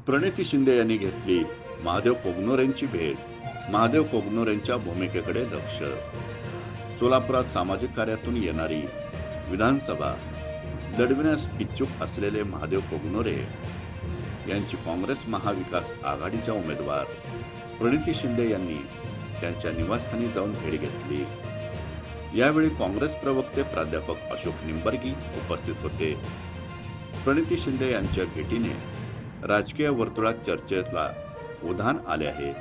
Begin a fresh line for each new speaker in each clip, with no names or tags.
प्रणिती शिंदे यांनी घेतली महादेव कोगनोरेंची भेट. महादेव कोगनोरेंच्या भूमिकेकडे लक्ष. सोलापुरात सामाजिक कार्यातून येणारी विधानसभा लढविण्यास इच्छुक असलेले महादेव कोगनोरे यांची काँग्रेस महाविकास आघाडीच्या उमेदवार प्रणिती शिंदे यांनी त्यांच्या निवासस्थानी जाऊन भेट घेतली. यावेळी काँग्रेस प्रवक्ते प्राध्यापक अशोक निंबर्गी उपस्थित होते. प्रणिती शिंदे यांच्या भेटीने राजकीय वर्तुळात चर्चेला उधाण आले आहे.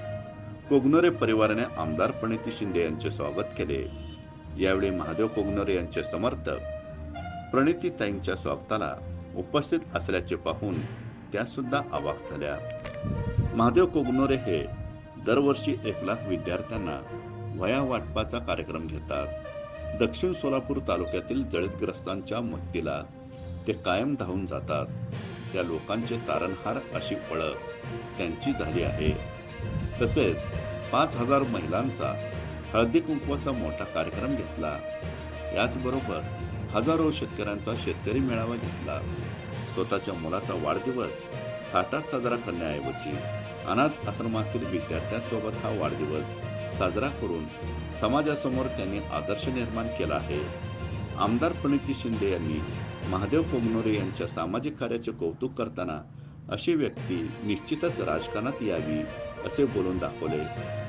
कोगनोरे परिवाराने आमदार प्रणिती शिंदे यांचे स्वागत केले. यावेळी महादेव कोगनोरे यांचे समर्थक प्रणितीताईंच्या स्वागताला उपस्थित असल्याचे पाहून त्या सुद्धा अवाक झाल्या. महादेव कोगनोरे हे दरवर्षी 1,00,000 विद्यार्थ्यांना वह्या वाटपाचा कार्यक्रम घेतात. दक्षिण सोलापूर तालुक्यातील दलितग्रस्तांच्या मदतीला ते कायम धावून जातात. त्या लोकांचे तारणहार अशी ओळख त्यांची झाली आहे. तसेच 5,000 महिलांचा हळदी कुंकवाचा मोठा कार्यक्रम घेतला. याचबरोबर हजारो शेतकऱ्यांचा शेतकरी मेळावा घेतला. स्वतःच्या मुलाचा वाढदिवस थाटात साजरा करण्याऐवजी अनाथ आश्रमातील विद्यार्थ्यांसोबत हा वाढदिवस साजरा करून समाजासमोर त्यांनी आदर्श निर्माण केला आहे. आमदार प्रणिती शिंदे यांनी महादेव कोगनोरे यांच्या सामाजिक कार्याचे कौतुक करताना अशी व्यक्ती निश्चितच राजकारणात यावी असे बोलून दाखवले.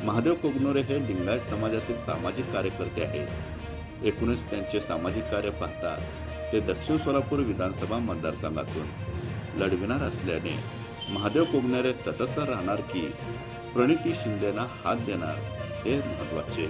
महादेव कोगनोरे हे लिंगायत समाजातील सामाजिक कार्यकर्ते आहेत. एकूणच त्यांचे सामाजिक कार्य पाहता ते दक्षिण सोलापूर विधानसभा मतदारसंघातून लढविणार असल्याने महादेव कोगनोरे तटस्थ राहणार की प्रणिती शिंदेना हात देणार हे महत्त्वाचे.